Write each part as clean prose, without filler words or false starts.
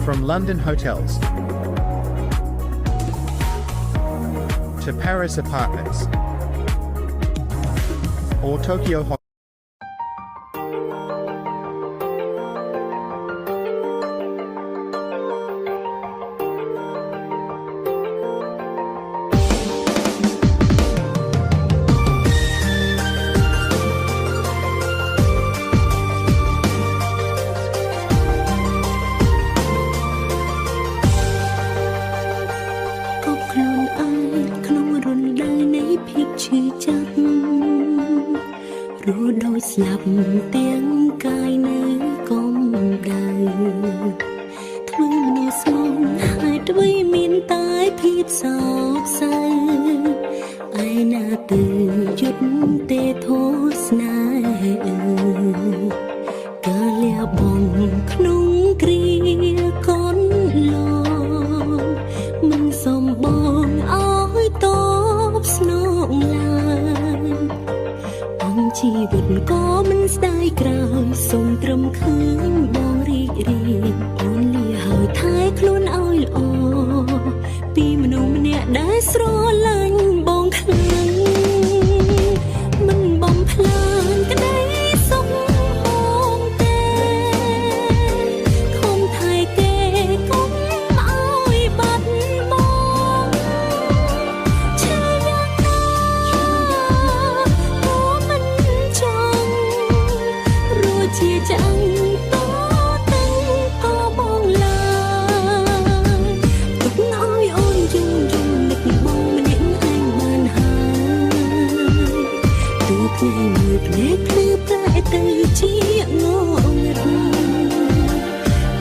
From London hotels to Paris apartments or Tokyo hotels. đôi slap tiếng cài nơi com đời thương nó xong hai đôi miền tái phiếp sọc say ai na từ chút tê thô snai cả lia bồng khung kia con lo mình xóm bong áo tóc snong lai ông chỉ vật có mình sai cào sông trầm khơi bong ri ri ôn lia hơi thái khôn oi o pi mình ông nè đã sro lạnh bong khăn mình bong plan cái đấy sông bong tê không thay kê cũng oi bắt bong chơi giang na có mình chăng rồi chia chẳng có tình có bong lại tục nói ôn dung dung lịch bong mình những anh ban hai từ ngày mười nét thứ lại từ chia ngô ngật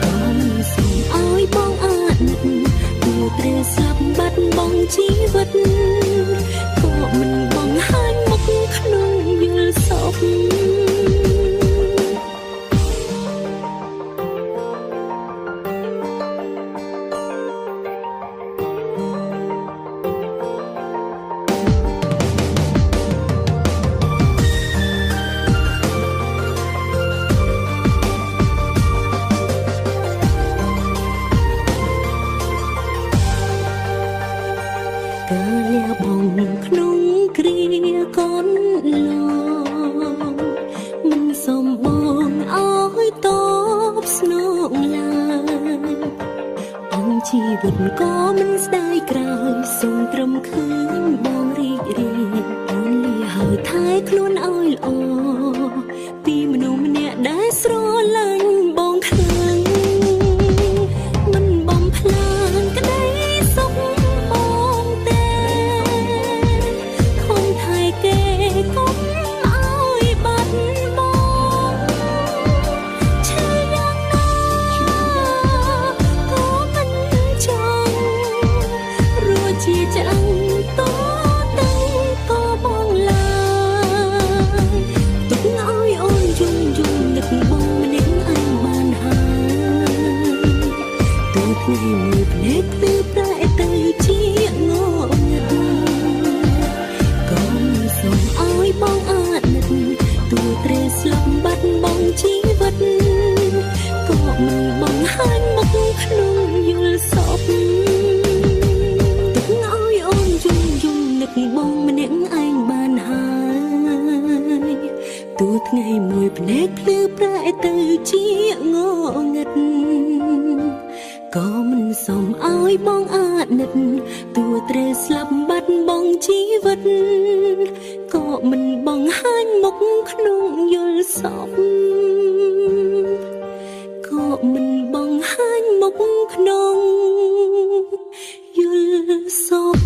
con sông oi bong nật từ tre sập bắt bong chi vật có mình bong hai mốc khung như sọc cả lia bồng khung kia con lo mình xóm bong áo tóc snong lai ông chỉ vật có mình sai cào sông trầm khơi bong ri ri ôn lia hơi thái khôn oi o pi mình ông nè đã sro lạnh bong khăn mình bong plan cái đấy sông bong tê không thay kê cũng oi bắt bong chơi giang na có mình chăng rồi chia chẳng có tình có bong lại tục nói ôn dung dung lịch bong mình những anh ban hai từ ngày mười nét từ lại từ chia ngô ngật con sông oi bong nật từ tre sập bắt bong chi vật có mình bong hai mốc khung như sọc tục nói ôn dung dung lịch bong mình những anh ban hai từ ngày mười nét từ lại từ chia ngô ngật có mình sông oi bong nật từ tre sập bắt bong chi vật có mình bong hai mốc khung như sọc có mình bong hai mốc khung như sọc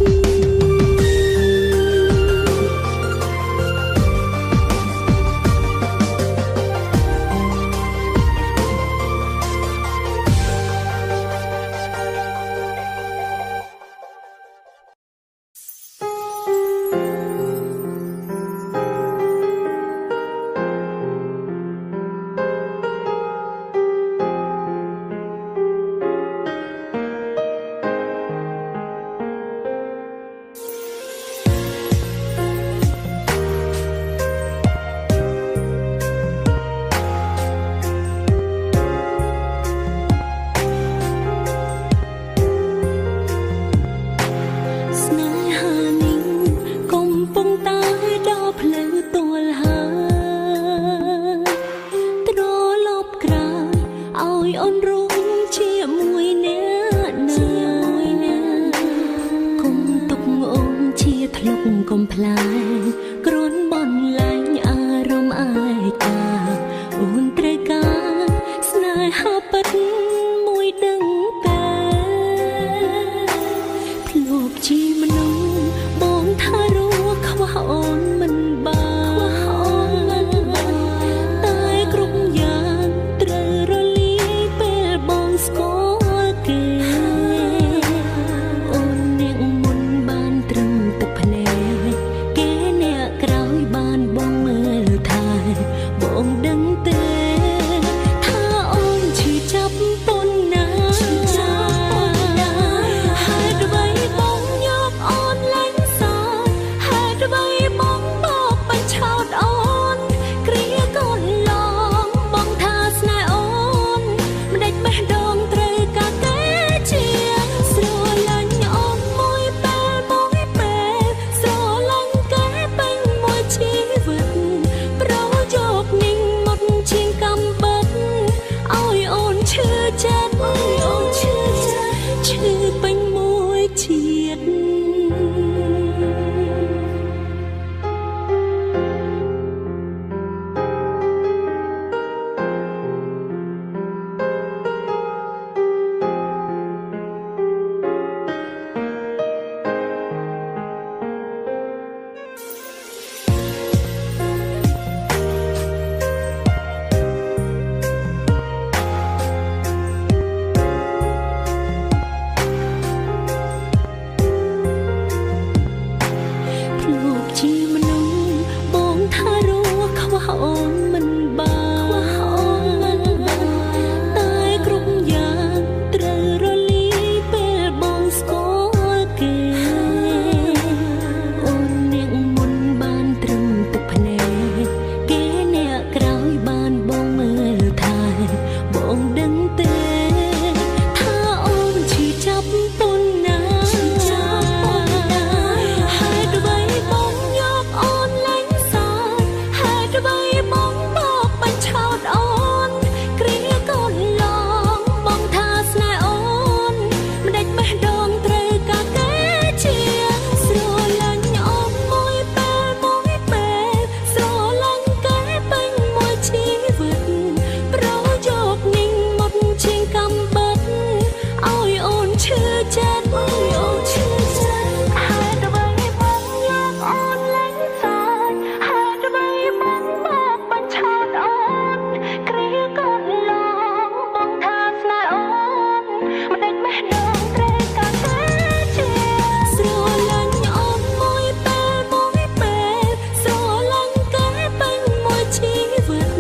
វិត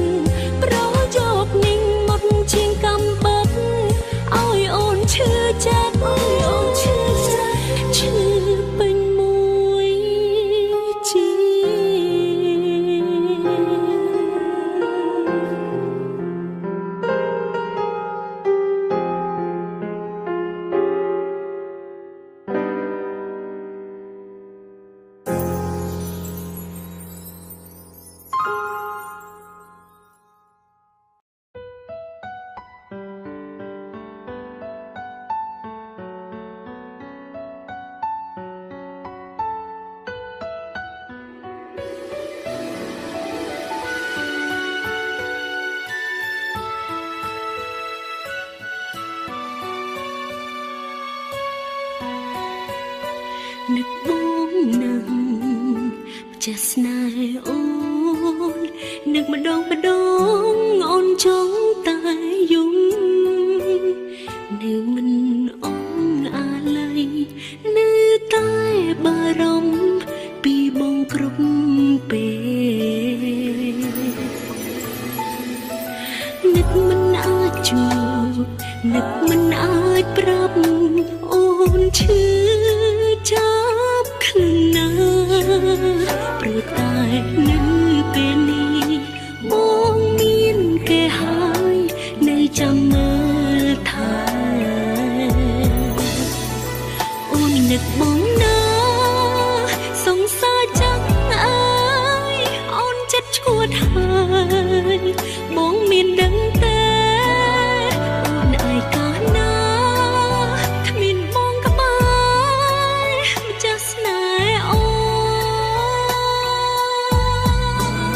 ប្រយោគนิ่งមកជាងកំបិតឲ្យអូនឈឺចិត្តឈឺពេញមួយជា នឹកបងនឹងចាស់ស្នេហ៍អូននឹកម្ដងអូនចង់តែយំនៅមិនអងអាឡ័យនៅតែបារម្ភពីបងគ្រប់ពេលនឹកមិនអាចជួបនឹកមិនអាចប្រាប់អូនឈឺចាប់ខ្លួនណាព្រោះតែនៅពេលនេះបងមានគេហើយនៅចាំមើលថែអូននឹកបងណាសង្សារចាំអើយអូនចិត្តឈួតហើយបងមានដឹងទេអូនឯកាលណាគ្មានបងក្បែរម្ចាស់ស្នេហ៍អូ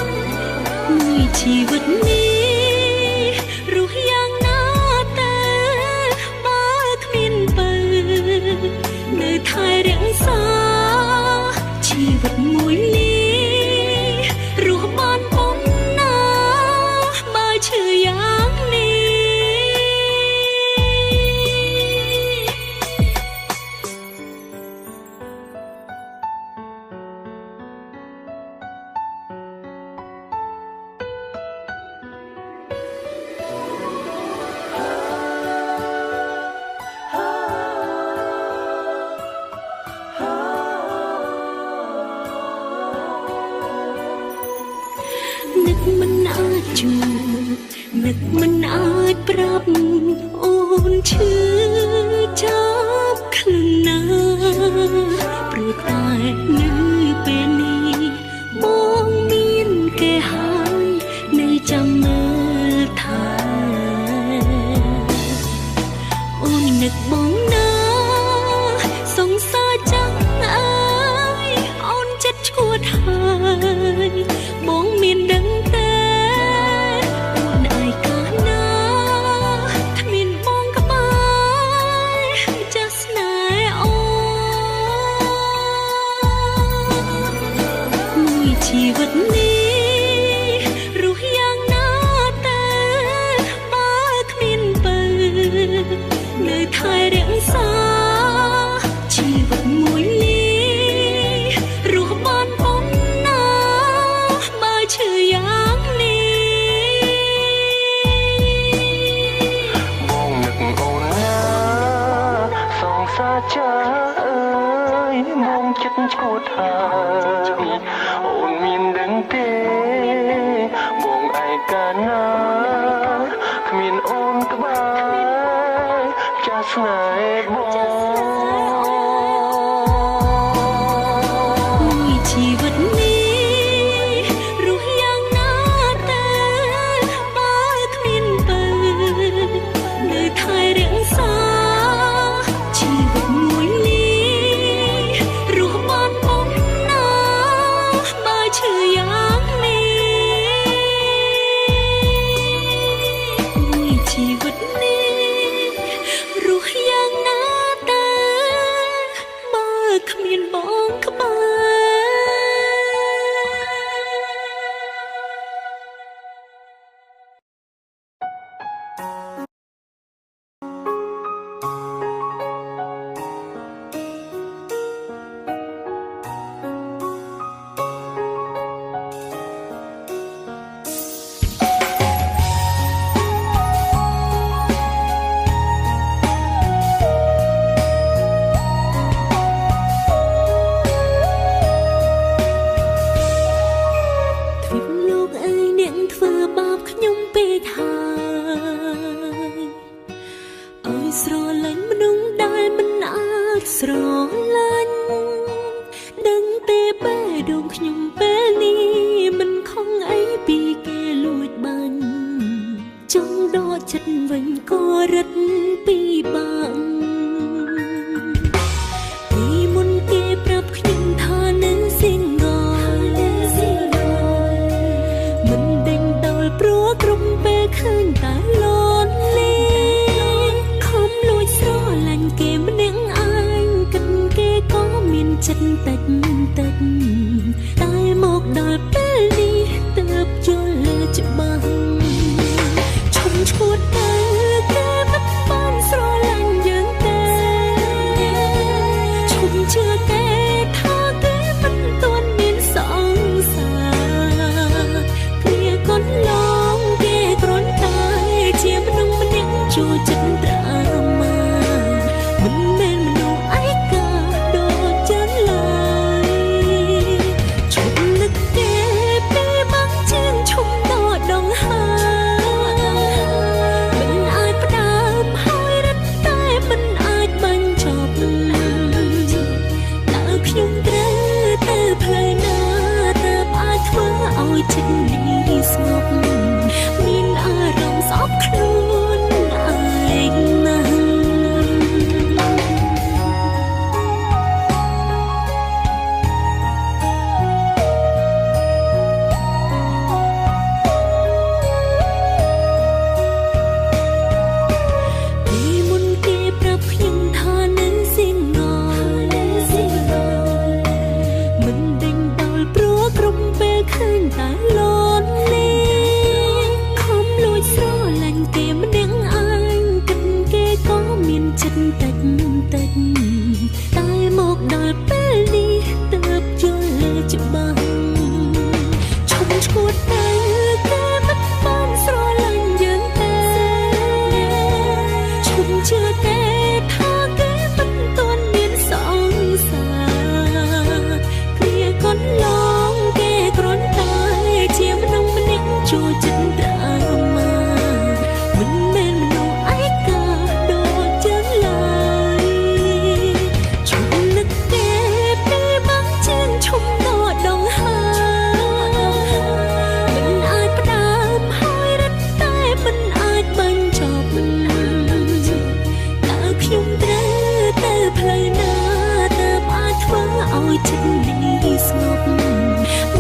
នមួយជីវិតនេះរស់យ៉ាងណាតែបើគ្មានបើនៅថែរក្សាជីវិតមួយនេះរស់បានប៉ុណ្ណាបើឈឺយ៉ាងនេះនឹកមិនអាចជួបនឹកមិនអាចប្រាប់អូនឈឺចាប់ខ្លួនណាព្រោះតែនៅពេលនេះបងមានគេហើយនៅចាំមើលថែអូននឹកបងណាសង្សារចាំអើយអូនចិត្តឈួតហើយបងមានដឹងទេអូនឯកាលណាគ្មានបងក្បែរម្ចាស់ស្នេហ៍អូនមួយជីវិតនេះរស់យ៉ាងណាតែបើគ្មានបើនៅថែរក្សាជីវិតមួយនេះរស់បានប៉ុណ្ណាបើឈឺយ៉ាងនេះបងនឹកអូនណាសងសាចាអើយមកចិត្តឈួតហើយអូនមានដឹងទេបងឯកាលណាគ្មានអូនក្បែរចាស់ស្នេហ៍បងមួយជីវិតនេះរស់យ៉ាងណាតែបើគ្មានបើនៅថែរក្សាជីវិតមួយនេះរស់បានប៉ុណ្ណាបើឈឺយ៉ាងនេះមួយជីវិតនេះរស់យ៉ាងណាតែបើគ្មានបងក្បែរ ប ចិត្តវិញក៏រឹតពីបាក់ពីមុនគេប្រាប់ខ្ញុំថានឹង single មិនដេញដោលព្រោះក្រុមពេលឃើញតែលន់លេខំលួចស្រឡាញ់គេម្នាក់ឯងគិតគេក៏មានចិត្តតិចតិចតែមកដល់ពេលនេះទើបយល់ច្បាស់ឈុំឈួតតែគេមិនបានស្រឡាញ់យើងទេឈុំជឿគេថាគេមិនទាន់មានសង្សារគ្នាកូនឡងគេគ្រាន់តែជាមនុស្សម្នាក់ចូលចិត្តត្រាម៉ាមិនមែនមនុស្សឯកាដូចចឹងឡើយឈុំនឹកគេពេលបាក់ជាងឈុំដកដងហើមិនអាចផ្ដើមហើយរត់តែមិនអាចបាញ់ចប់តើខ្ញុំត្រូវទៅផ្លូវណាតើអាចធ្វើឲ្យចិត្តនេះស្ងប់មានអារម្មណ៍ស្អប់ខ្លួនឯងណាស់ពីមុនគេប្រាប់ខ្ញុំថានឹង single មិនដេញដោលព្រោះក្រុមពេលឃើញតែលន់លេខំលួចស្រឡាញ់គេម្នាក់ឯងគិតគេក៏មានចិត្តតិចតិចតែមកដល់ពេលនេះទើបយល់ច្បាស់ឈុំឈួតតែគេមិនបានស្រឡាញ់យើងទេឈុំជឿគេថាគេមិនទាន់មានសង្សារគ្នាកូនឡងគេគ្រាន់តែជាមនុស្សម្នាក់ចូលចិត្តត្រាម៉ាមិនមែនមនុស្សឯកាដូចចឹងឡើយឈុំនឹកគេពេលបាក់ជាងឈុំដកដងហើមិនអាចផ្ដើមហើយរត់តែមិនអាចបាញ់ចប់តើខ្ញុំត្រូវទៅផ្លូវណាតើអាចធ្វើឲ្យចិត្តនេះស្ងប់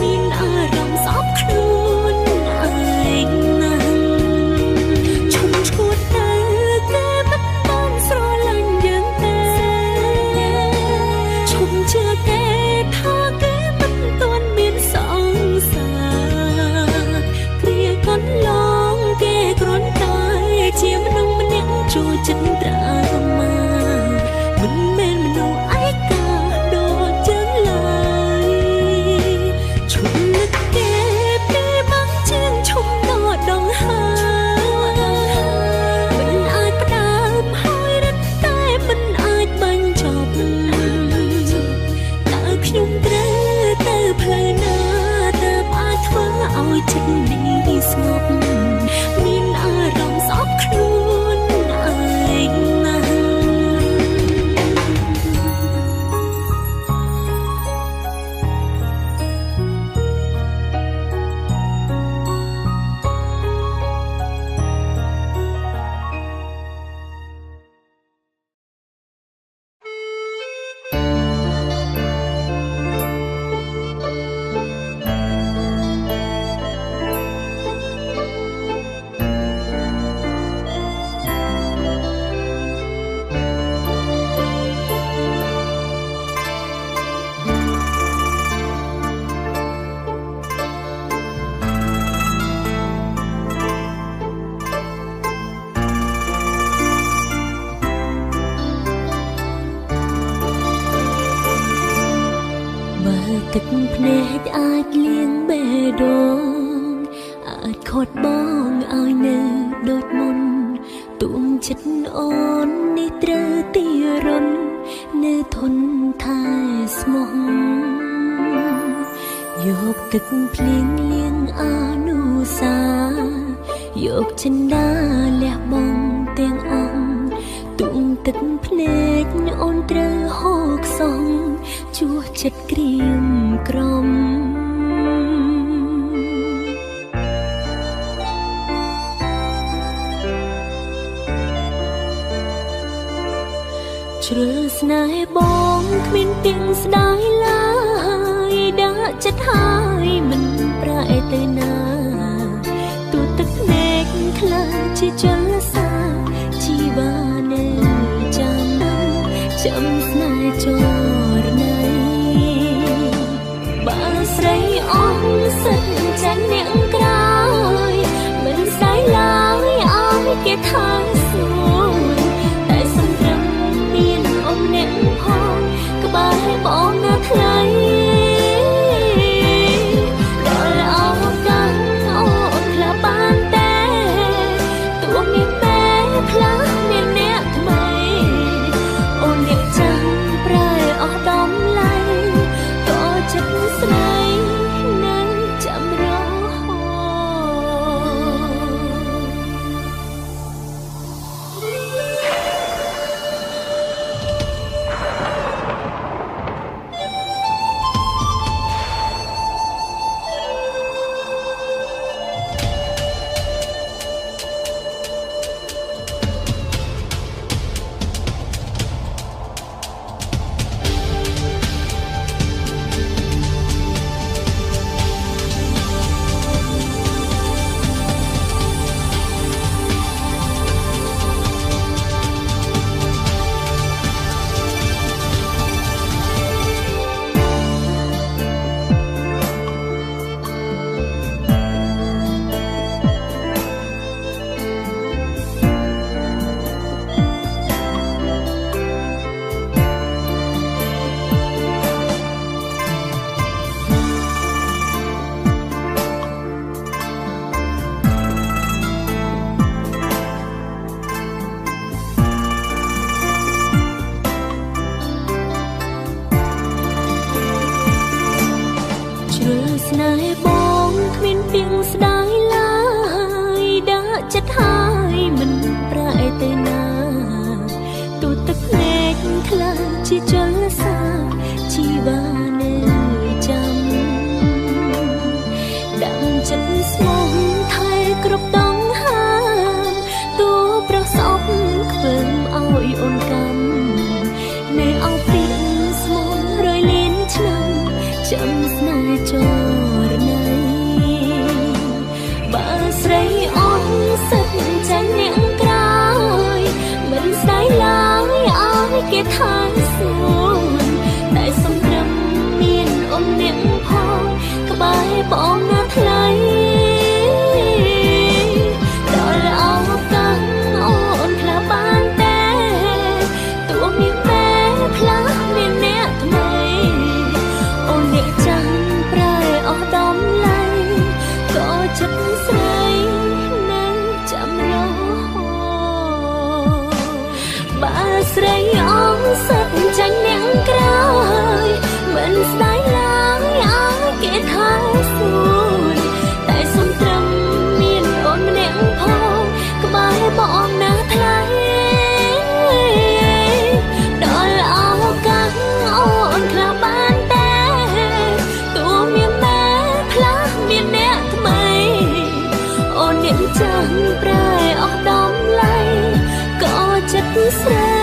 មានអារម្មណ៍ស្អប់ខ្លួនឯងណាស់ឈុំឈួតតែគេមិនបានស្រឡាញ់យើងទេឈុំជឿគេថាគេមិនទាន់មានសង្សារគ្នាកូនឡងគេគ្រាន់តែជាមនុស្សម្នាក់ចូលចិត្តត្រាម៉ាមិនមែនមនុស្សឯកាដូចចឹងឡើយឈុំនឹកគេពេលបាក់ជាងឈុំដកដងហើមិនអាចផ្ដើមហើយរត់តែមិនអាចបាញ់ចប់តើខ្ញុំត្រូវទៅផ្លូវណាតើអាចធ្វើឲ្យចិត្តនេះស្ងប់មានអារម្មណ៍ស្អប់ខ្លួនឯងណាស់ទឹកភ្នែកអាចលៀងបេះដូងអាចខត់បងឲ្យនៅដូចមុនទួងចិត្តអូននេះត្រូវទីរន់នៅធនថែស្មោះយកទឹកភ្លៀងលៀងអនុសាយកចិន្តាលះបងទាំងអស់ទួងទឹកភ្នែកអូនត្រូវហូរខ្សងជួសចិត្តក្រៀមក្រំ ជ្រើស្នេហ៍បងគ្មានទៀងស្ដាយឡើយដាក់ចិត្តហើយមិនប្រែទៅណាទូទឹកភ្នែកខ្លាចជាចលសាជីវ៉ានៅចាំស្នេហ៍ចរណៃបើស្រីអស់សិតចាញ់អ្នកក្រោយមិនស្ដាយឡើយឲ្យគេថាសួរតែសំត្រឹមមានអមអ្នកផងក្បែរបងណាថ្លៃដល់អោកាំងអូនខ្លះបានតែទួមានតែផ្លាស់មានអ្នកថ្មីអូនអ្នកចាំប្រែអស់ដំឡៃក៏ចិត្តស្នេហ៍នៅចាំរហូស្នេហ៍បងគ្មានទៀងស្ដាយឡើយដាក់ចិត្តហើយមិនប្រែទៅណាទូទឹកភ្នែកខ្លាចជាចលសាជីវ៉ានៅចាំដាក់ចិត្តស្មោះថែគ្រប់ដងហាមទូប្រសពខ្ពើមឲ្យអូនកម្មនៅអោពីស្មោះរយលានឆ្នាំចាំស្នេហ៍ចរណៃបើស្រីអស់សិតចាញ់អ្នកក្រោយមិនស្ដាយឡើយឲ្យគេថាសួរតែសំត្រឹមមានអូនអ្នកផងក្បែរបងណាថ្លៃដល់អោកាំងអូនខ្លះបានតែទួមានតែផ្លាស់មានអ្នកថ្មីអូនអ្នកចាំប្រែអស់ដំឡៃក៏ចិត្តស្រីនៅចាំរហូតបើស្រីអស់សិតចាញ់អ្នកក្រោយមិនស្ដាយឡើយឲ្យគេថាសួរតែសំត្រឹមមានអូនម្នាក់ផងក្បែរបងណាថ្លៃដល់អោកាំងអូនខ្លះបានតែទួមានតែផ្លាស់មានអ្នកថ្មីអូនអ្នកចាំប្រែអស់ដំឡៃក៏ចិត្តស្រី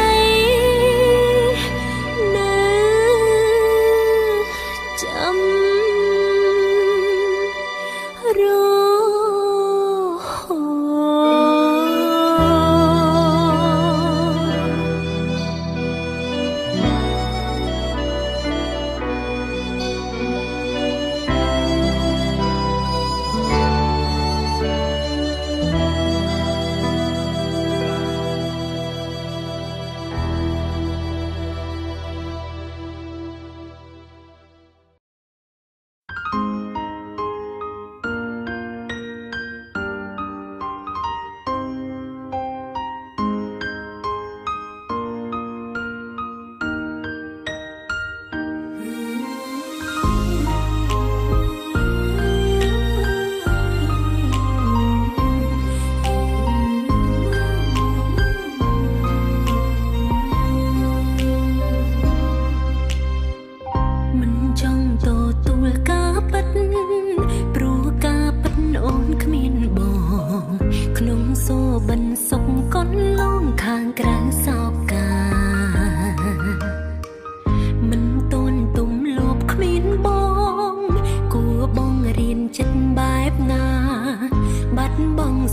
នៅចាំរហូត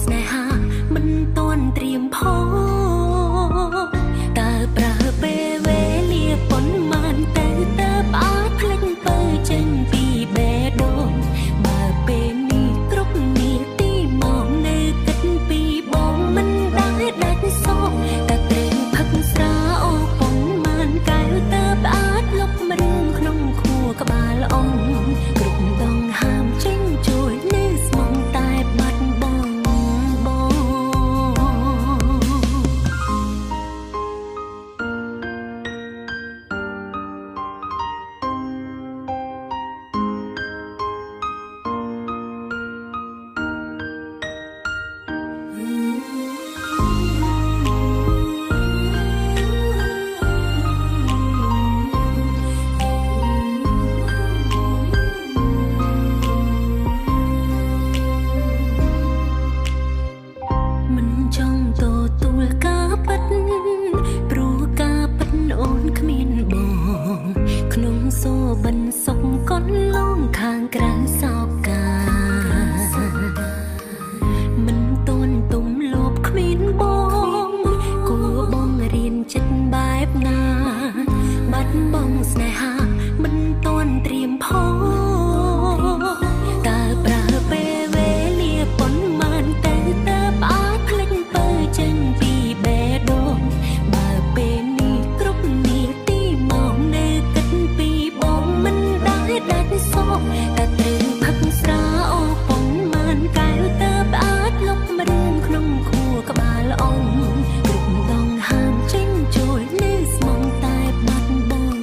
ស្នេហាមិនទាន់ត្រៀមផតើប្រើពេលវេលាប៉ុន្មានទៅតើអាចភ្លេចទៅចេញពីបេះដូងបើពេលនេះគ្រប់នាទីមកនៅគិតពីបងមិនដែលដាច់សោកតែត្រូវផឹកស្រាអូប៉ុន្មានកែវតើអាចលុបរឿងក្នុងខួរក្បាលអងគ្រប់ដងហាមចេញជួយនៅស្មងតែបាត់បងមិនចង់តទួលការពិតព្រោះការពិតអូនគ្មានបងក្នុងសូបិនសុកកូនលងខាងក្រៅសោកកាមិនតន់ទុំលបគ្មានបងគួរបងរៀនចិត្តបែបណាបាត់បងស្នេហាមិនតន់ត្រៀមផងតើប្រើពេលវេលាប៉ុន្មានទៅតើអាចភ្លេចទៅចេញពីបេះដូងបើពេលនេះគ្រប់នាទីមកនៅគិតពីបងមិនដែលដាច់សោកតែត្រូវផឹកស្រាអូប៉ុន្មានកែវតើអាចលុបរឿងក្នុងខួរក្បាលអងគ្រប់ដងហាមចេញជួយនៅស្មងតែបាត់បង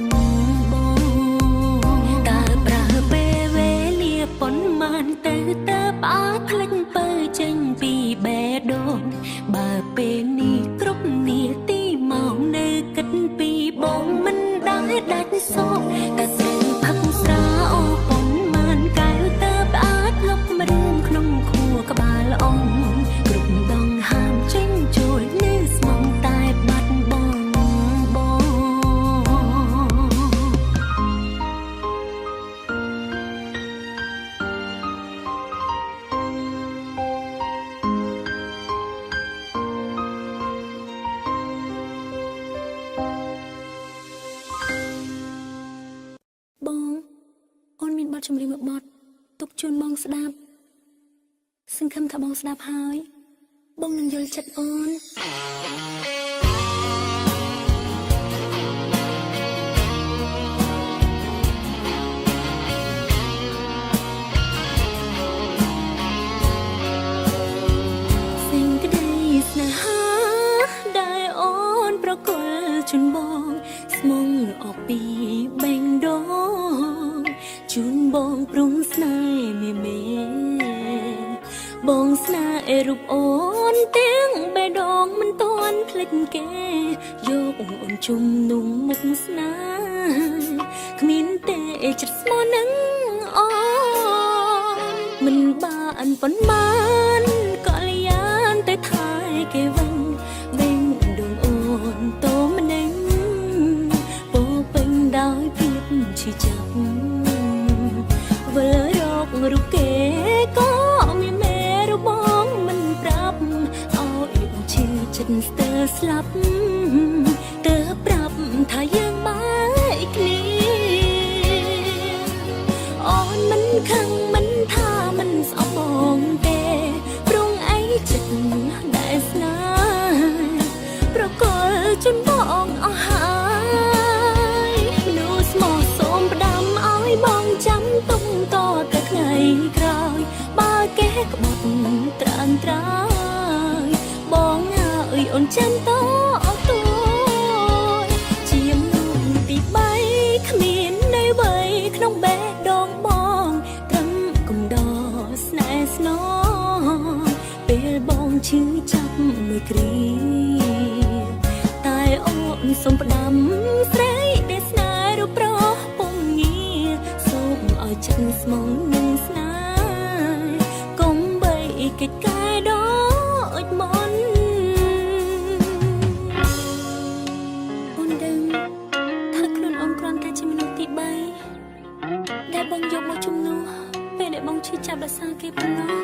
តើប្រើពេលវេលាប៉ុន្មានទៅតើអាចភ្លេចទៅចេញពីបេះដូងបើពេលនេះគ្រប់នាទីមកនៅគិតពីបងមិនដែលដាច់សោកតែត្រូវផឹកស្រាអូប៉ុន្មានកែវតើអាចលុបរឿងក្នុងខួរក្បាលអងគ្រប់ដងហាមចេញជួយនៅស្មងតែបាត់បងអូនមានបទចម្រៀងមួយបទទុកជូនបងស្ដាប់សង្ឃឹមថាបងស្ដាប់ហើយបងនឹងយល់ចិត្តអូនសេចក្តីស្នេហាដែលអូនប្រគល់ជូនបងស្មងអស់ពីបេងដូងជូនបងព្រំស្នេហ៍មេបងស្នេហ៍រូបអូនទាំងបេះដូងមិនទាន់ភ្លេចគេយកអូនជុំនុំមុខស្នេហ៍គ្មានទេចិត្តស្មោះនឹងអូនមិនបានប៉ុន្មានក៏លយានទៅថែគេវិញបេះដូងអូនតោម្នេញពោពេញដោយភាពឈឺចាប់វិលរករូបគេក៏មានមេរូបបងមិនប្រាប់ឲ្យឈឺចិត្តស្ទើរស្លាប់ទើបប្រាប់ថាយើងបែកគ្នាអូនមិនខឹងមិនថាមិនស្អប់បងទេព្រោះអីចិត្តដែលស្នេហ៍ប្រកល់ជូនបងអស់ហើយមនុស្សស្មោះសូមផ្ដាំឲ្យបងចាំទុំតទៅថ្ងៃក្រោយបើគេក្បត់ត្រានត្រាយបងអើយអូនចាំតទួជាមនុស្សទី3គ្មាននៅអ្វីក្នុងបេះដូងបងត្រឹមកំដរស្នេហ៍ស្នងពេលបងឈឺចាប់មួយគ្រាតែអូនសូមផ្ដាំស្រីដែលស្នេហ៍រូបប្រុសពុំងារសូមឲ្យចិត្តស្មងនឹងស្នេហ៍កុំបីកិច្ចកាយដូចមុនអូនដឹងថាខ្លួនអូនគ្រាន់តែជាមនុស្សទី3ដែលបងយកមកជំនួសពេលដែលបងឈឺចាប់ដោយសារគេប៉ុណ្ណោះ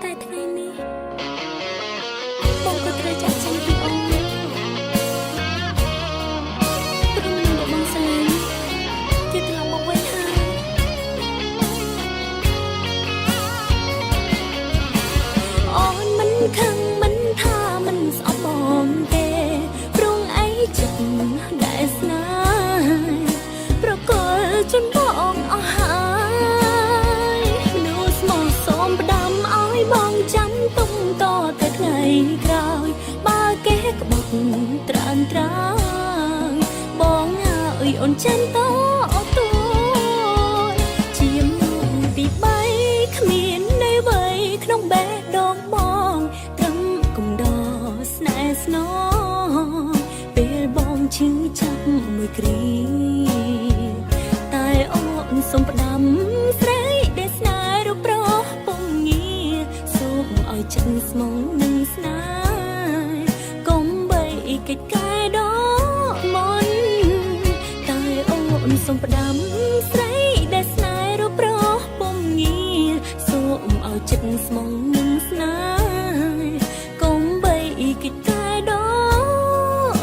តែថ្ងៃនេះ ខឹងមិនថាមិនស្អប់បងទេព្រោះអីចិត្តដែលស្នេហ៍ប្រកល់ជូនបងអស់ហើយមនុស្សស្មោះសូមផ្ដាំឲ្យបងចាំទុំតទៅថ្ងៃក្រោយបើគេក្បត់ត្រានត្រាយបងអើយអូនចាំតអូនទួជាមនុស្សទី3គ្មាននៅអ្វីក្នុងបេះដូងបងត្រឹមកំដរស្នេហ៍ស្នងពេលបងឈឺចាប់មួយគ្រាតែអូនសូមផ្ដាំស្រីដែលស្នេហ៍រូបប្រុសពុំងារសូមឲ្យចិត្តស្មងនឹងស្នេហ៍កុំបីកិច្ចកែដកមន់តែអូនសូមផ្ដាំស្រីដែលស្នេហ៍រូបប្រុសពុំងារសូមឲ្យចិត្តស្មងនឹងស្នេហ៍កុំបីកិច្ចកែដ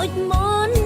កមន់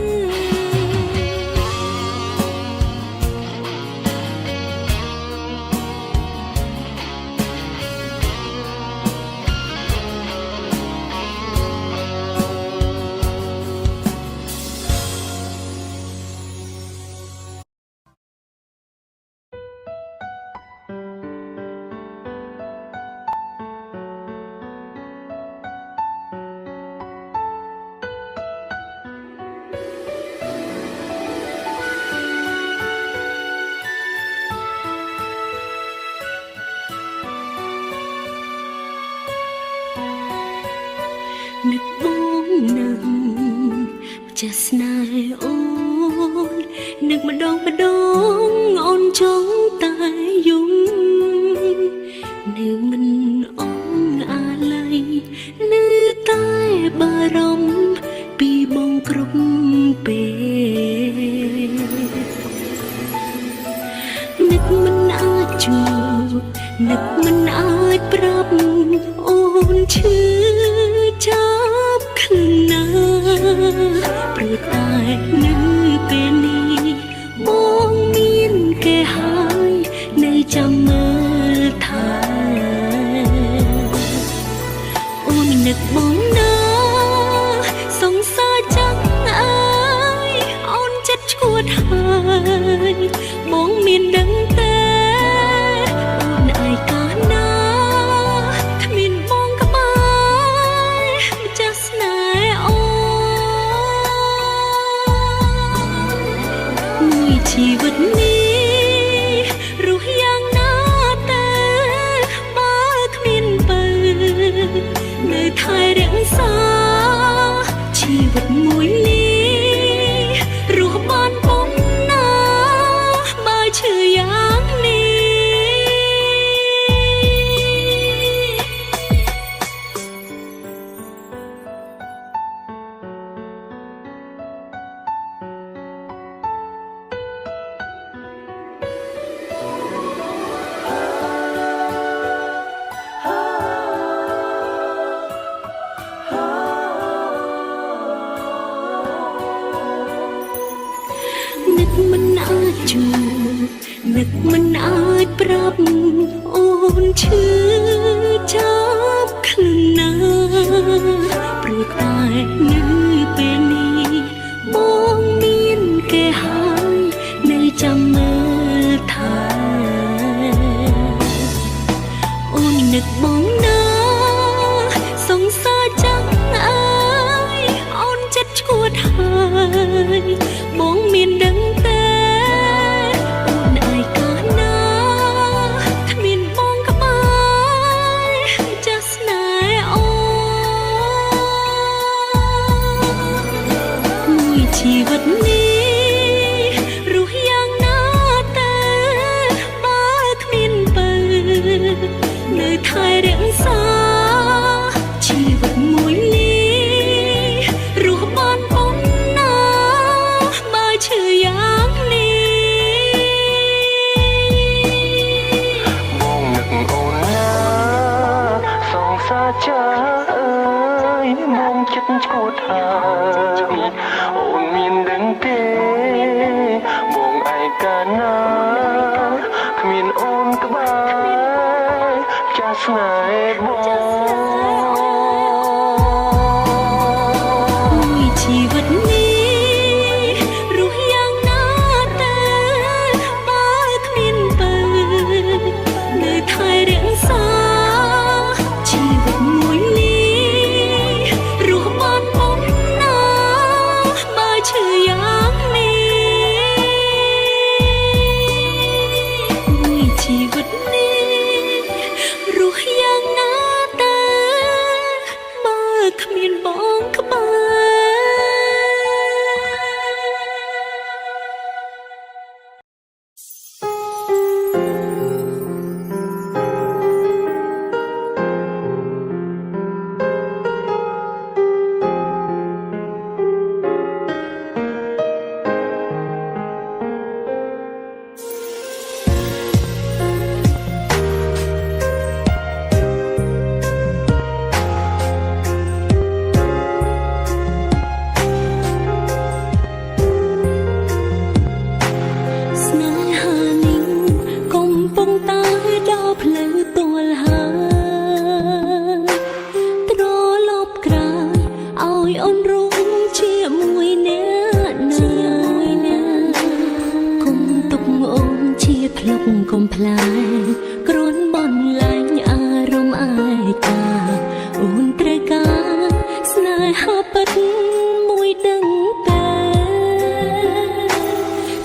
នឹកបងនឹងចាស់ស្នេហ៍អូននឹកម្ដងអូនចង់តែយំនៅមិនអងអាឡ័យនៅតែបារម្ភពីបងគ្រប់ពេលនឹកមិនអាចជួបនឹកមិនអាចប្រាប់អូនឈឺចាប់ខ្លាំងណាស់ព្រោះតែនៅពេលនេះបងមានគេហើយនៅចាំមើលថែអូននឹកបងណាសង្សារចាំអើយអូនចិត្តឈួតហើយបងមានដឹងទេអូនឯកាលណាគ្មានបងក្បែរចាស់ស្នេហ៍អូនមួយជីវិតនេះរស់យ៉ាងណាតែបើគ្មានបើនៅថែរក្សាជីវិតមួយនេះរស់បានប៉ុណ្ណាបើឈឺយ៉ាងនេះនឹកមិនអាចជួបនឹកមិនអាចប្រាប់អូនឈឺចាប់ខ្លាំងណាស់ព្រោះតែនៅពេលនេះបងមានគេហើយនៅចាំមើលថែអូននឹកបងណាសង្សារចាំអើយអូនចិត្តឈួតហើយបងមានដឹងទេអូនឯកាលណាគ្មានបងក្បែរចាស់ស្នេហ៍អូនមួយជីវិតនេះរស់យ៉ាងណាតែបើគ្មានបើនៅថែរក្សាជីវិតមួយនេះរស់បានប៉ុណ្ណាបើឈឺយ៉ាងនេះបងនឹកអូនណាសងសាចាអើយមកចិត្តឈួតហើយអូនមានដឹងទេបងឯកាលណាគ្មានអូនក្បែរចាស់ស្នេហ៍បង ชีวิตนี้รู้อย่างน่าแต่บ้าคลินเปิดในไทยเรียงสาชีวิตมวยนี้รู้บ้านมองหน้าบ้าชื่ออย่างนี้มวยชีวิตนี้รู้อย่างน่าแต่บ้าคลินบองขบากลมพลายกรนบอนลายอารมณ์อายตาอุ่นตระกาสนายหาปัดมวยดังแต่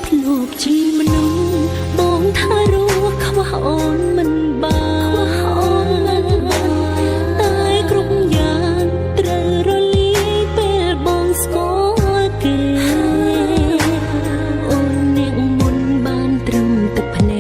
พลูกจีมนุษย์มองทารู้เขาว่าอ่อนมันบางตายกรุงยานตรรลีเปลบองสกอเกโอนเนียงมุนบานตรึมตึกพเน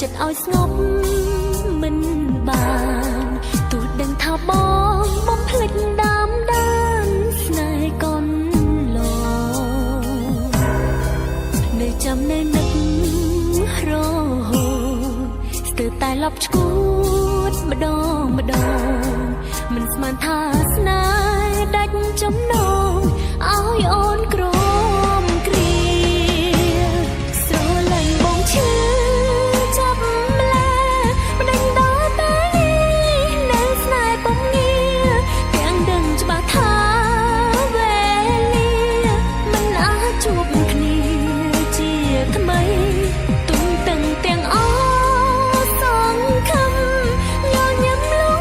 ចិត្តឲ្យស្ងប់មិនបានទោះដឹងថាបងបំភ្លេចដើមដានស្នេហ៍កូនឡនៅចាំនៅនឹករហូតស្ទើរតែលប់ឈួតម្ដងម្ដងមិនស្មានថាស្នេហ៍ដាច់ចំណងឲ្យអូនក្រមគ្រាស្រលាញ់បងឈឺHãy subscribe cho kênh Ghiền Mì Gõ để không bỏ lỡ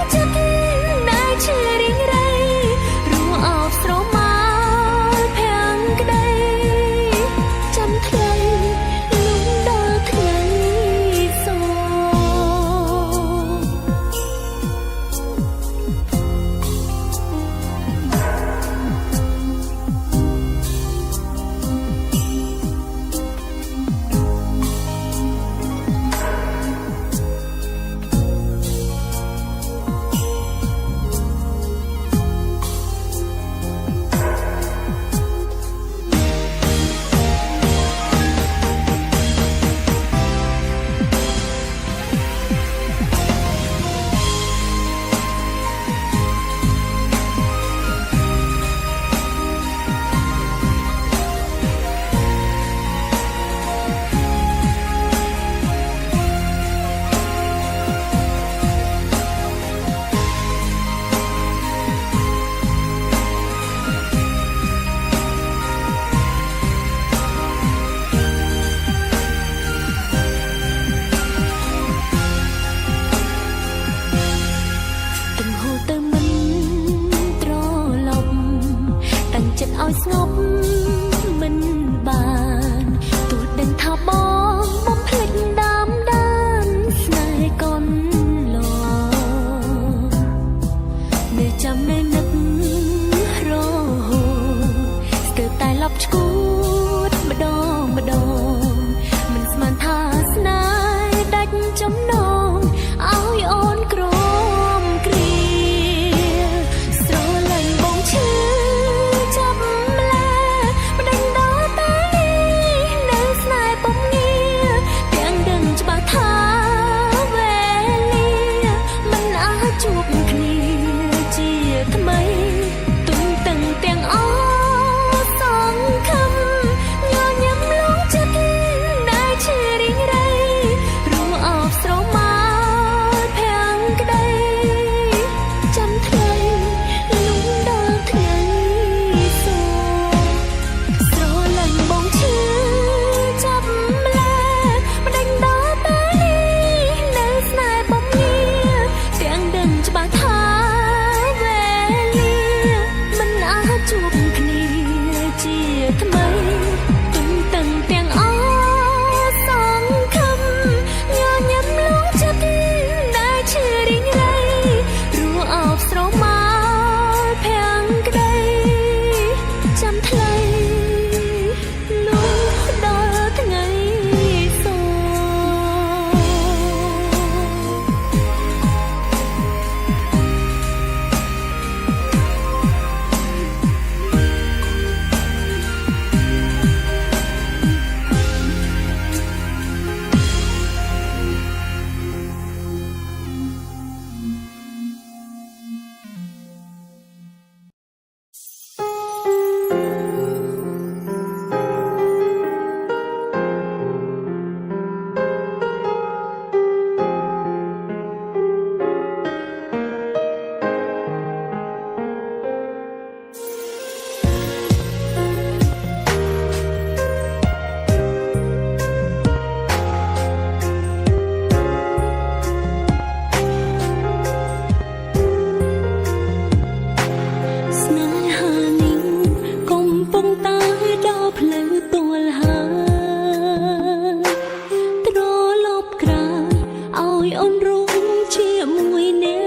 ឲ្យអូនរួមជាមួយអ្ន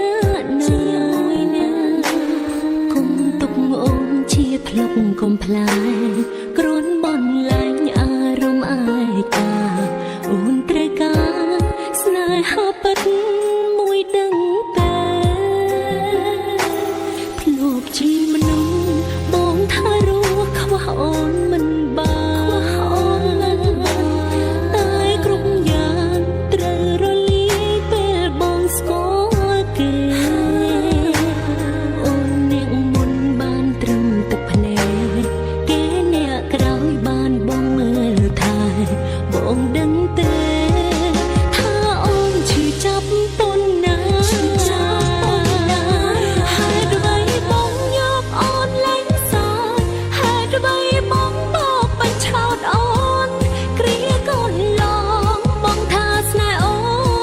កណាគុំទុកអូនជាផ្លុកកុំផ្លាយគ្រាន់បន់លែងអារម្មណ៍អាយកាអូនត្រូវការស្នេហាពិតមួយដឹងតែភ្លុកជាមនុស្សបងថារស់ខ្វះអូនមិនបានតែគ្រប់យ៉ាងត្រូវរលាយពេលបងស្គាល់គេអូនអ្នកមុនបានត្រឹមទឹកភ្នែកគេអ្នកក្រោយបានបងមើលថែបងដឹងទេថាអូនឈឺចាប់ប៉ុណ្ណាហេតុអ្វីបងយកអូនលែងសោតហេតុអ្វីបងបោកបញ្ឆោតអូនគ្រាកូនឡងបងថាស្នេហ៍អូ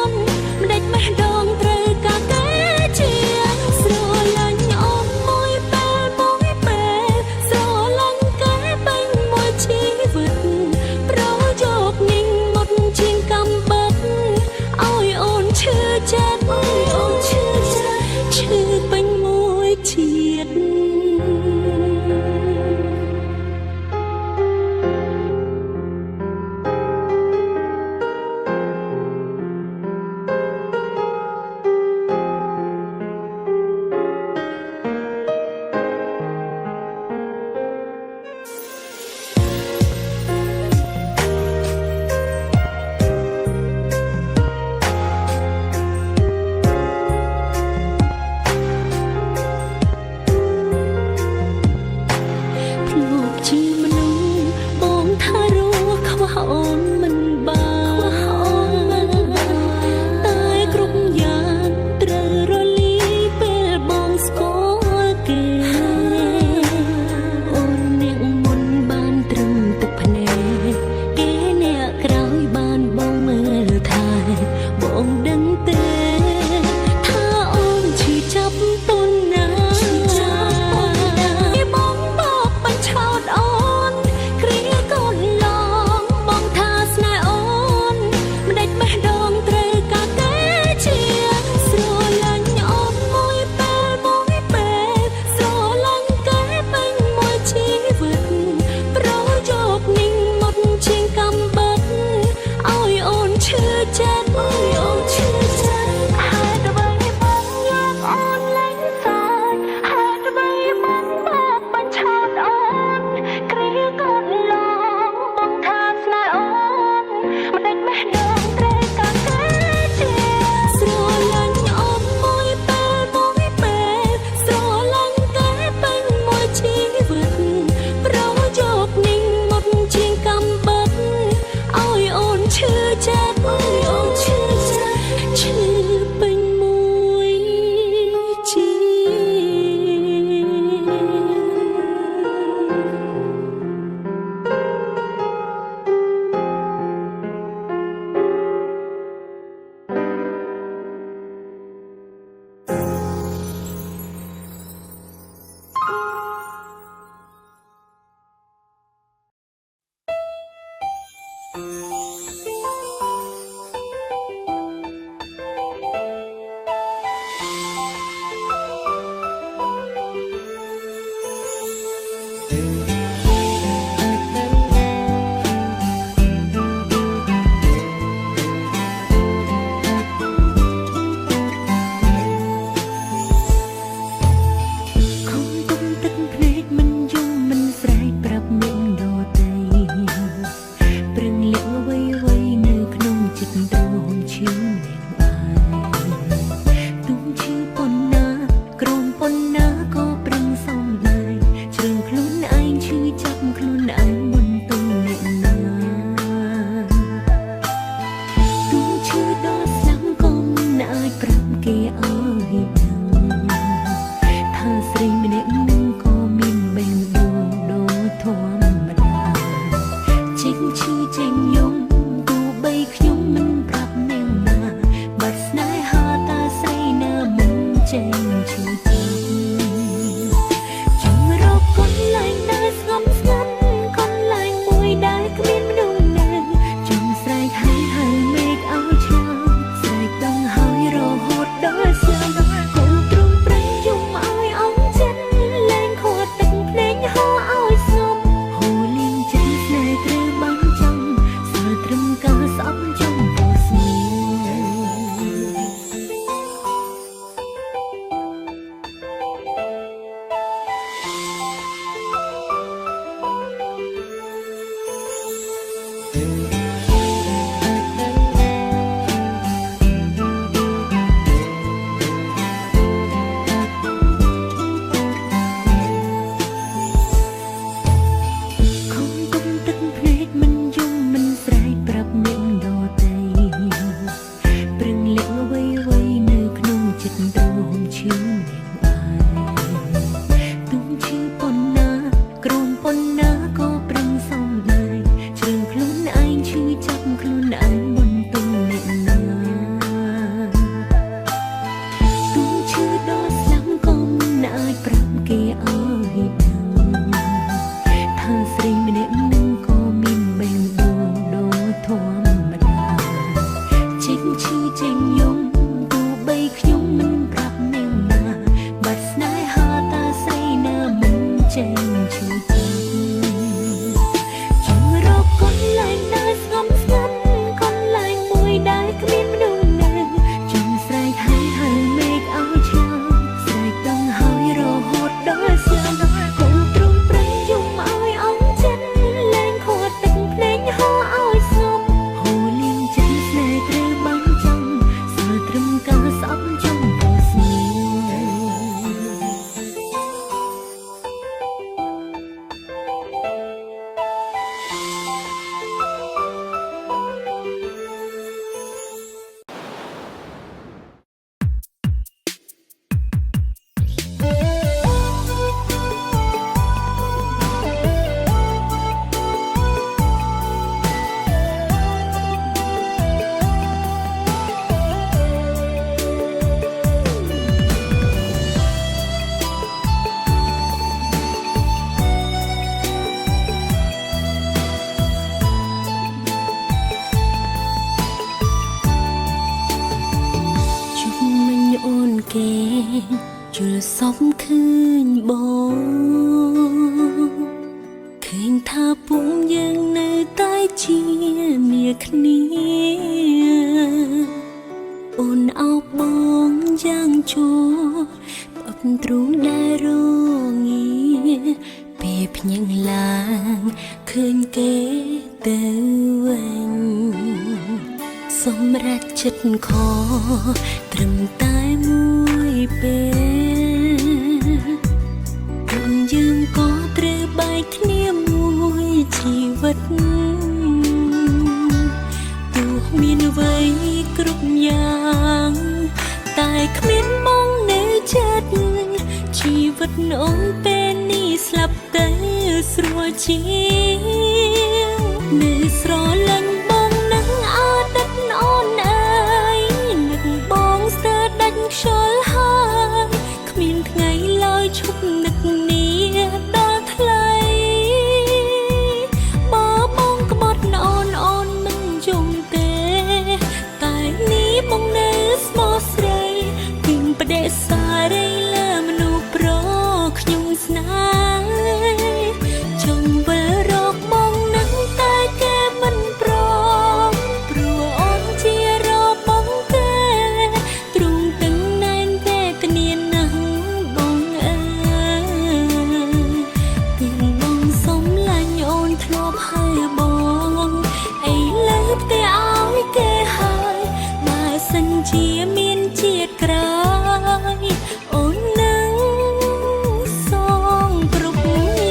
នមិនដេចបេះដូងត្រូវការគេជាស្រឡាញ់អូនមួយពេលស្រឡាញ់គេពេញមួយជីវិតប្រយកនិងមុតជាងកំបិតឲ្យអូនឈឺចិត្តឈឺពេញមួយជាតិ ភ្លុកជាមនុស្សបងថារស់ខ្វះអូនមិនបានតែគ្រប់យ៉ាងត្រូវរលាយពេលបងស្គាល់គេអូនអ្នកមុនបានត្រឹមទឹកភ្នែកគេអ្នកក្រោយបានបងមើលថែបងដឹងទេថាអូនឈឺចាប់ប៉ុណ្ណាបងបោកបញ្ឆោតអូនគ្រាកូនឡងបងថាស្នេហ៍អូនមិនដេចបេះដូងត្រូវការគេជាស្រឡាញ់អូនមួយពេលស្រឡាញ់គេពេញមួយជីវិតប្រយកនិងមុតជាងកំបិតឲ្យអូនឈឺចិត្តហេតុអ្វីបងយកអូនលែងសោតហេតុអ្វីបងបោកបញ្ឆោតអូនគ្រាកូនឡងបងថាស្នេហ៍អូនមិនដេចបេះដូងត្រូវការគេជាស្រឡាញ់អូនមួយពេលស្រឡាញ់គេពេញមួយជីវិតប្រយកនិងមុតជាងកំបិតឲ្យអូនឈឺចិត្តឈឺពេញមួយជី ចេញឈឺចេញយំទោះបីខ្ញុំមិនប្រាប់នាងណាបាត់ស្នេហាតាស្រីណាមិនចេញឈឺចង់រកកន្លែងដែលស្ងប់ស្ងាត់កន្លែងមួយដែលគ្មានមនុស្សនៅចង់ស្រែកហើយមេឃឲ្យឆ្ងាយស្រែកដងហើយរហូតដល់ស្លាប់កុំទ្រង់ប្រែងយំឲ្យអងចិត្តលែងខួតទឹកភ្លេងហោឲ្យស្ងប់ហូរលៀងចិត្តស្នេហ៍ត្រូវបាញ់ចាំស្មើត្រឹមការស្អប់ចំពោះស្នេហ៍ ជលសំឃើញបងឃើញថាពុំយើងនៅតែជាមាគ្នាអូនអោបបងយ៉ាងជួបបទ្រូងដែលរងាពេលភ្ញាំងឡើងឃើញគេទៅវិញសម្រាប់ចិត្តខត្រឹមតែមួយពេលព្រមយើងក៏ត្រូវបែកគ្នាមួយជីវិតទោះមានអ្វីគ្រប់យ៉ាងតែគ្មានបងនៅចិត្តជីវិតអូនពេលនេះស្លាប់ទៅស្រួលជាងនៅស្រលាញ់បងនឹងអតីតអូនអើយនឹកបងស្ទើរដាច់ខ្យល់ហើយគ្មានថ្ងៃឡើយឈប់នឹកនេះដល់ថ្លៃបើបងក្បត់អូនអូនមិនយំទេតែនេះបងនៅស្មោះស្រីគឹងបដិសារីលើមនុស្សប្រខ្ញុំស្នេហ៍ចង់វិលរកបងនឹងតែគេមិនព្រមព្រោះអូនជារបស់គេទ្រង់ទាំងណែនតែគ្នាណាស់បងអើយពីបងសុំលាញ់អូនធ្លាប់ហើយបងអីលើផ្ទះឲ្យគេហើយបើសិនជាមានជាតិក្រោយអូននឹងសងគ្រប់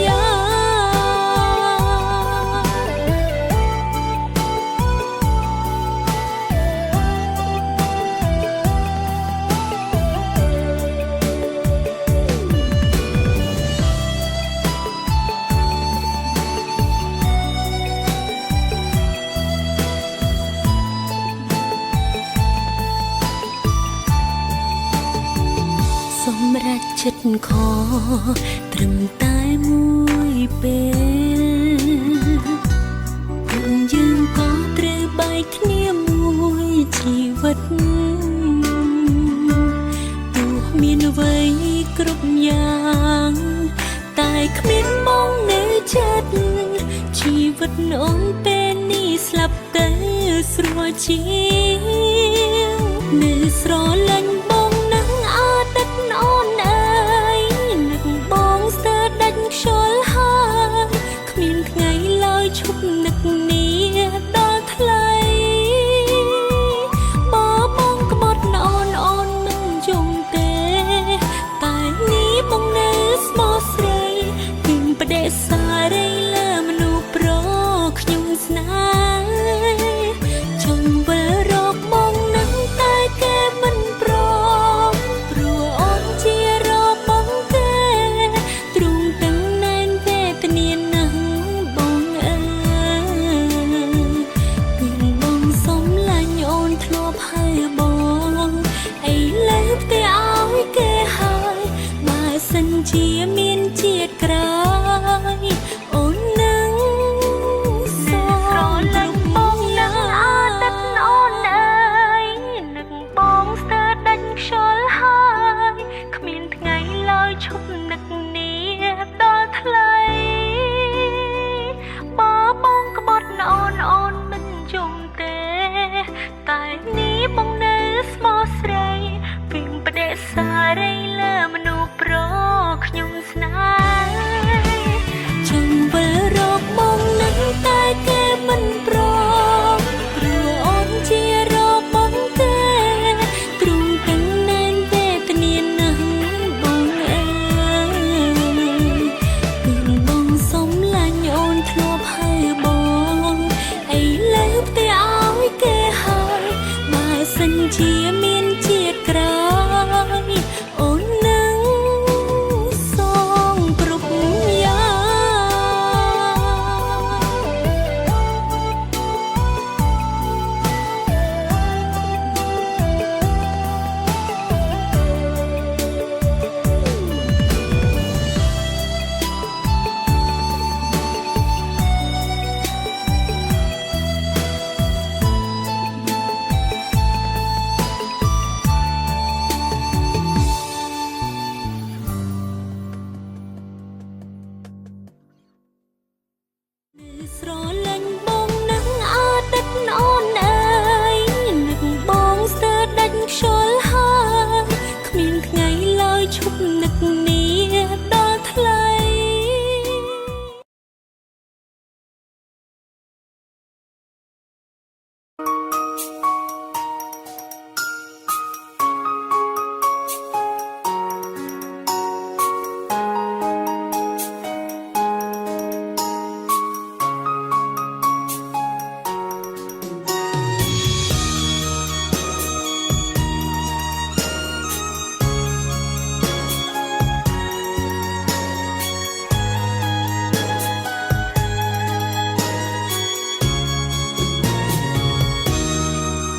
យ៉ាង សម្រាប់ចិត្តខត្រឹមតែមួយពេលព្រមយើងក៏ត្រូវបែកគ្នាមួយជីវិតទោះមានអ្វីគ្រប់យ៉ាងតែគ្មានបងនៅចិត្តជីវិតអូនពេលនេះស្លាប់ទៅស្រួលជាងនៅស្រលាញ់បងនឹងអតីតអូនអើយនឹកបងស្ទើរដាច់ខ្យល់ហើយគ្មានថ្ងៃឡើយឈប់នឹកនេះដល់ថ្លៃបើបងក្បត់អូនអូនមិនយំទេតែនេះបងនៅស្មោះស្រីគឹងបដិសារីលើមនុស្សប្រខ្ញុំស្នេហ៍ចង់វិលរកបង រីលើមនុស្សប្រខ្ញុំស្នេហ៍ចង់វិលរកមកនឹងតែគេមិនព្រមព្រោះអូនជារកមកទេទ្រូងទាំងណែនវេទនាណាស់បងអើយគឺបងសុំលាញ់អូនធ្លាប់ហើយបងឥឡូវផ្ទះឲ្យគេហើយបើសិនជាមានជាតិក្រោយអូននឹងសងគ្រប់យ៉ាងស្រលាញ់បងនឹងអតីតអូនអើយនឹកបងស្ទើរដាច់ខ្យល់ហើយគ្មានថ្ងៃឡើយឈប់នឹកនេះដល់ថ្លៃ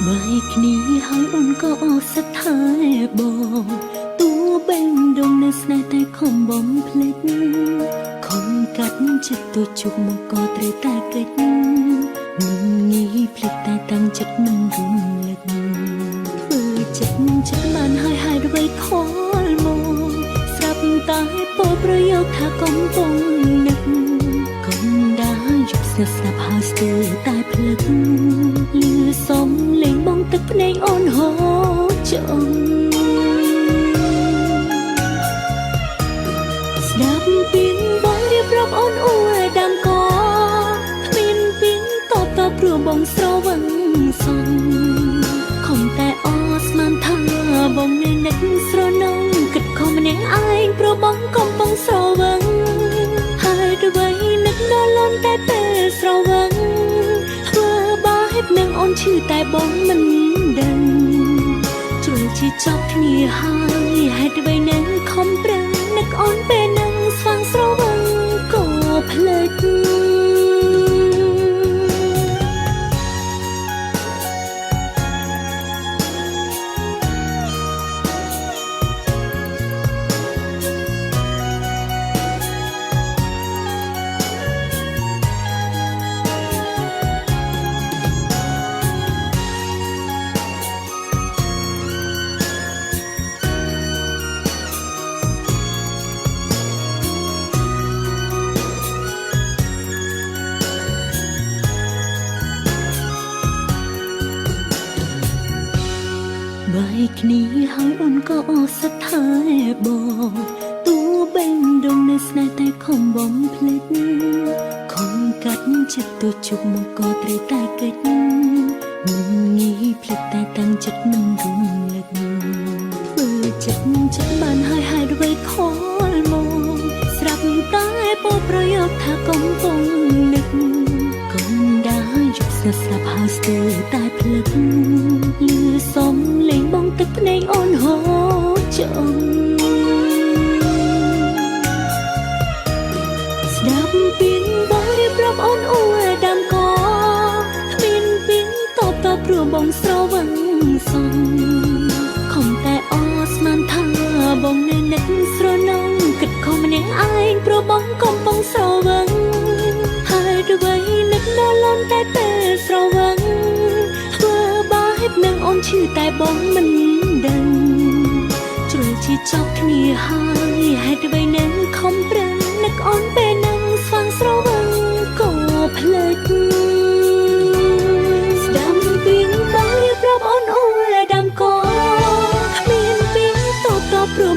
បែកគ្នាហើយអូនក៏អស់សត្វថែបងតួបេងដងនៅស្នេហ៍តែខំបំភ្លេចខំកាត់ចិត្តទៅជុកមកក៏ត្រូវតែកិច្ចមិនងាយភ្លេចតែតាំងចិត្តមិនរំលឹកធ្វើចិត្តបានហើយអ្វីខលមកស្រាប់តែពោលប្រយោគថាកំពុងនឹកកុំដាយកស្នេហ៍ស្លាប់ហើយស្ទើរតែភ្លឹកលឺសំលេងបងទឹកភ្នែកអូនហូរចង់ស្ដាប់ពីងបងរៀបរាប់អូនអួយដាំកគ្មានពីងតបព្រោះបងស្រវឹងសងខំតែអស្មានថាបងនៅនឹកស្រណងគិតខំម្នាក់ឯងព្រោះបងកំពុងស្រវឹងហើយអ្វីនឹកដល់លន់តែពេលស្រវឹងធ្វើបាបនឹងអូនឈឺតែបងមិនដឹងជួយជាចប់គ្នាហើយហេតុអ្វីនឹងខំប្រឹងនឹកអូនពេលនឹងស្វាងស្រវឹងក៏ភ្លេចបែកគ្នាហើយអូនក៏អស់សត្វថែបងតួបេងដងនៅស្នេហ៍តែខំបំភ្លេចខំកាត់ចិត្តទៅជុកមកក៏ត្រូវតែកិច្ចមិនងាយភ្លេចតែតាំងចិត្តមិនរំលឹកធ្វើចិត្តបានហើយអ្វីខលមកស្រាប់តែពោលប្រយោគថាកំពុងនឹកកុំដាយកស្នេហ៍ស្លាប់ហើយស្ទើរតែភ្លឹកលឺសំលេងបងទឹកភ្នែកអូនហូរចង់ស្ដាប់ពីងបងរៀបរាប់អូនអួយដាំកគ្មានពីងតបព្រោះបងស្រវឹងសងខំតែអស្មានថាបងនៅនឹកស្រណងគិតខំម្នាក់ឯងព្រោះបងកំពុងស្រវឹងហើយអ្វីនឹកដល់លន់តែពេលស្រវឹងធ្វើបាបនឹងអូនឈឺតែបងមិនដឹងជួយជាចប់គ្នាហើយហេតុអ្វីនឹងខំប្រឹងនឹកអូនពេលនឹងស្វាងស្រវឹងក៏ភ្លេចស្ដាប់ពីងបងរៀបរាប់អូនអួយដាំកគ្មានពីងតបព្រោះ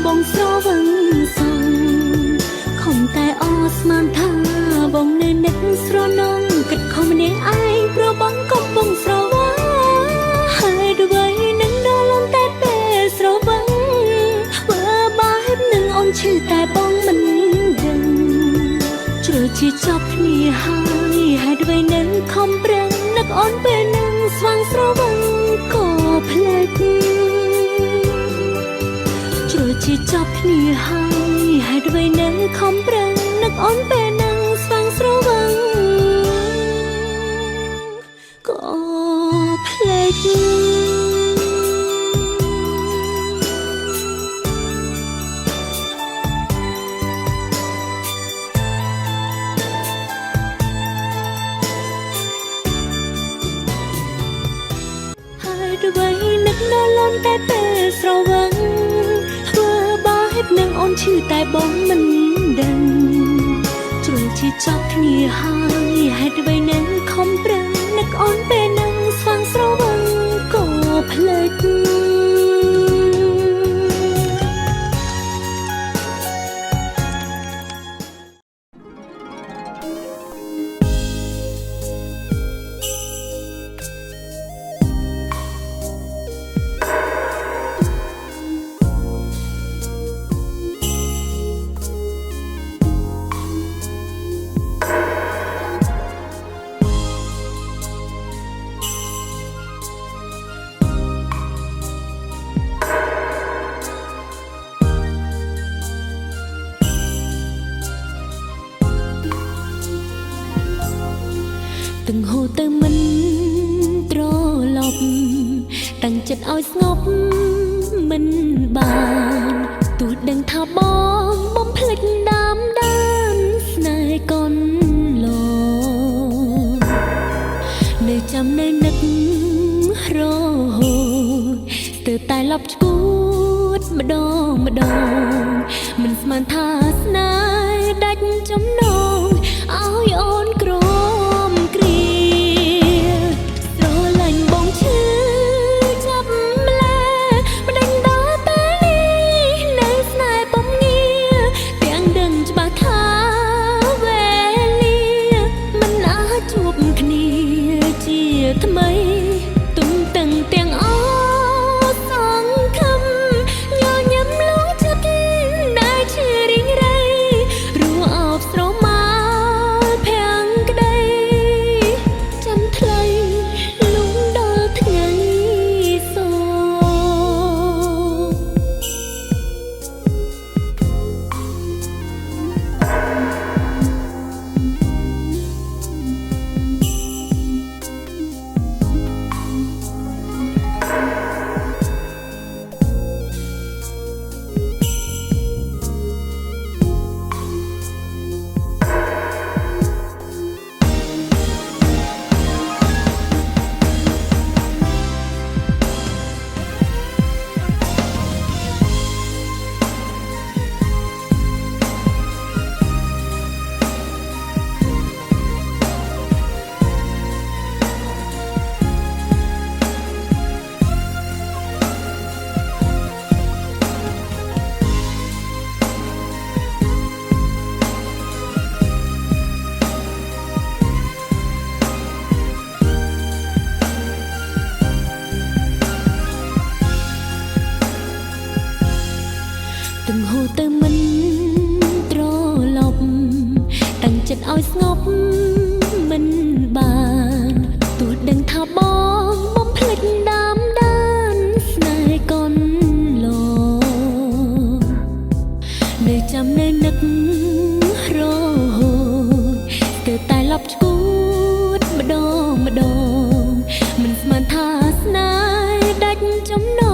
ជាចប់គ្នាហើយហេតុអ្វីនឹងខំប្រឹងនឹកអូនពេលនឹងស្វាងស្រវឹងក៏ភ្លេចជ្រុលជាចប់គ្នាហើយហេតុអ្វីនឹងខំប្រឹងនឹកអូនពេលនឹងស្វាងស្រវឹងក៏ភ្លេចអ្វីនឹកនៅលំតែពេលស្រវឹងធ្វើបាបនឹងអូនឈឺតែបងមិនដឹងជ្រុលជាចប់គ្នាហើយហេតុអ្វីនឹងខំប្រឹងនឹកអូនពេលនឹងស្វាងស្រវឹងក៏ភ្លេចtừng hồទៅមិនត្រឡប់តាំងចិត្តឲ្យស្ងប់មិនបានទោះដឹងថាបងបំភ្លេចដើមដានស្នេហ៍កូនលនៅចាំនៅនឹករហូតស្ទើរតែលប់ឈួតម្ដងមិនស្មានថាស្នេហ៍ដាច់ចំណងឲ្យអូនក្រថ្មីទុំតឹងទាំងអសងខំញញឹមលងចិត្តដែលជារីងរៃរួអោបស្រមាលភាំងក្ដីចាំថ្លៃលងដល់ថ្ងៃសទាំងហូរទៅមិនត្រឡប់តាំងចិត្តឲ្យស្ងប់មិនបានទោះដឹងថាបងបំភ្លេចដើមដានស្នេហ៍កូនលនៅចាំនៅនឹករហូតស្ទើរតែលប់ឈួតម្ដងមិនស្មានថាស្នេហ៍ដាច់ចំណង